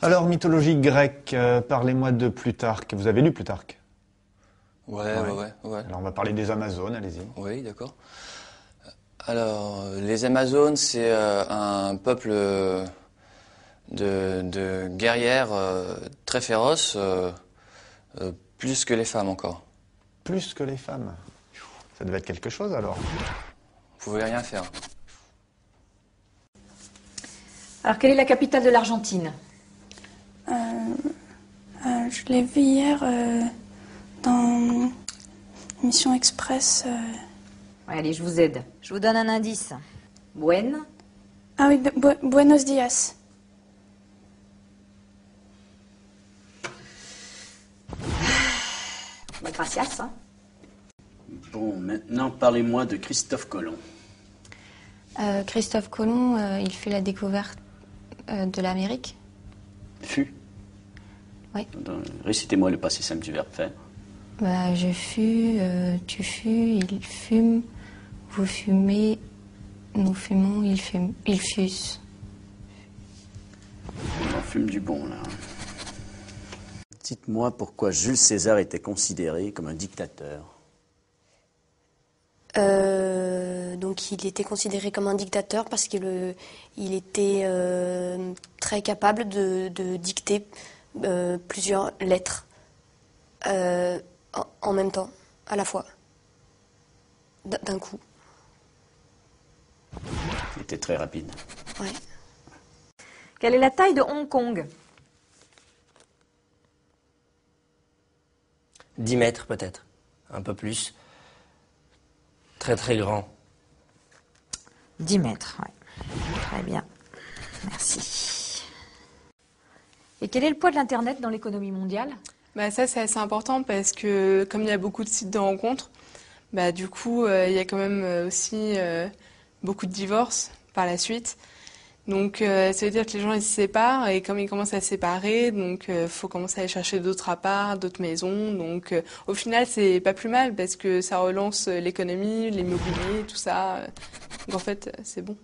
Alors, mythologie grecque, parlez-moi de Plutarque. Vous avez lu Plutarque? Ouais. Alors, on va parler des Amazones, allez-y. Oui, d'accord. Alors, les Amazones, c'est un peuple de guerrières très féroces, plus que les femmes encore. Plus que les femmes. Ça devait être quelque chose, alors. Vous pouvez rien faire. Alors, quelle est la capitale de l'Argentine? Je l'ai vu hier dans Mission Express. Ouais, allez, je vous aide. Je vous donne un indice. Ah oui, Buenos Dias. Gracias, hein. Bon, maintenant parlez-moi de Christophe Colomb. Christophe Colomb, il fait la découverte de l'Amérique. Fut. Oui. Récitez-moi le passé simple du verbe faire. Bah, je fus, tu fus, il fume, vous fumez, nous fumons, ils fusent. On en fume du bon, là. Dites-moi pourquoi Jules César était considéré comme un dictateur. Donc il était considéré comme un dictateur parce qu'il était très capable de dicter plusieurs lettres en même temps, à la fois, d'un coup. Il était très rapide. Ouais. Quelle est la taille de Hong Kong? 10 mètres peut-être, un peu plus. Très très grand. 10 mètres, ouais. Très bien. Merci. Et quel est le poids de l'Internet dans l'économie mondiale? Bah ça, c'est assez important parce que comme il y a beaucoup de sites de rencontres, bah, du coup, il y a quand même aussi beaucoup de divorces par la suite. Donc ça veut dire que les gens ils se séparent et comme ils commencent à se séparer, donc faut commencer à aller chercher d'autres apparts, d'autres maisons. Donc au final c'est pas plus mal parce que ça relance l'économie, l'immobilier, tout ça. Donc en fait c'est bon.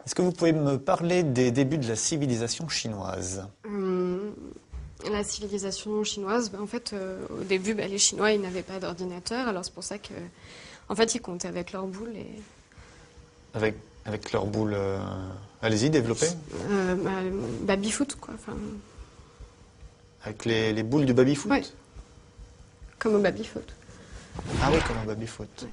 Est-ce que vous pouvez me parler des débuts de la civilisation chinoise? La civilisation chinoise, en fait, au début, les Chinois, ils n'avaient pas d'ordinateur, alors c'est pour ça que, en fait, ils comptaient avec leurs boules et... Avec leurs boules... Allez-y, développez. Baby-foot, quoi. Enfin... Avec les boules du baby-foot? Oui. Comme au baby-foot. Ah oui, comme au baby-foot. Ouais.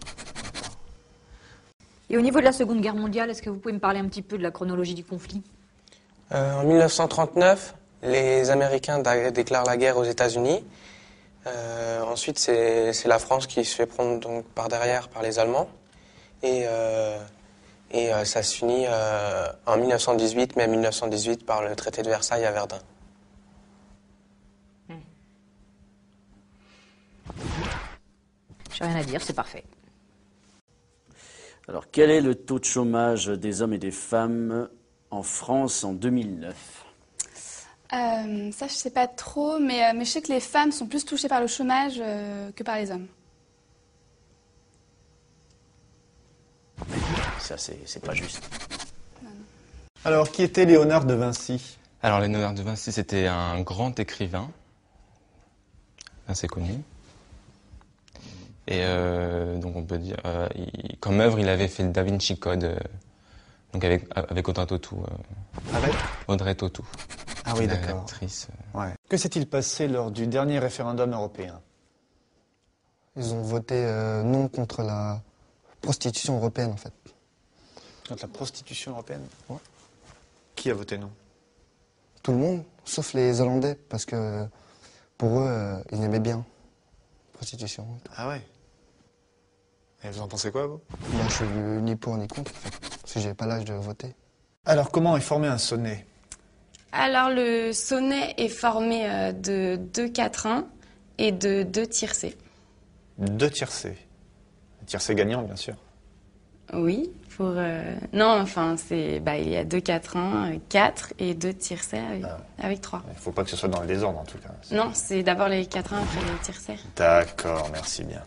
Et au niveau de la Seconde Guerre mondiale, est-ce que vous pouvez me parler un petit peu de la chronologie du conflit? En 1939, les Américains déclarent la guerre aux États-Unis. Ensuite, c'est la France qui se fait prendre donc, par derrière par les Allemands. Et ça se finit en 1918, mais en 1918 par le traité de Versailles à Verdun. J'ai rien à dire, c'est parfait. Alors, quel est le taux de chômage des hommes et des femmes en France en 2009? Ça, je sais pas trop, mais je sais que les femmes sont plus touchées par le chômage que par les hommes. Ça, c'est pas juste. Alors, qui était Léonard de Vinci? Alors, Léonard de Vinci, c'était un grand écrivain, assez connu. Et donc, on peut dire, comme œuvre, il avait fait le Da Vinci Code, donc avec Audrey Tautou. Avec Audrey Tautou. Ah oui, d'accord. L'actrice. Ouais. Que s'est-il passé lors du dernier référendum européen? Ils ont voté non contre la prostitution européenne, en fait. Contre la prostitution européenne? Ouais. Qui a voté non? Tout le monde, sauf les Hollandais, parce que pour eux, ils aimaient bien la prostitution. Ah ouais. Et vous en pensez quoi, vous? Moi, je suis ni pour ni contre, en fait, parce que j'ai pas l'âge de voter. Alors, comment est formé un sonnet? Alors, le sonnet est formé de 2 quatrains et de 2 tiercés. 2 tiercés. Tiercés gagnant, bien sûr. Oui, pour... Non, enfin, il y a 2 quatrains, 4 et 2 tiercés avec 3. Il ne faut pas que ce soit dans le désordre, en tout cas. Non, c'est d'abord les quatrains, après les tiercés. D'accord, merci bien.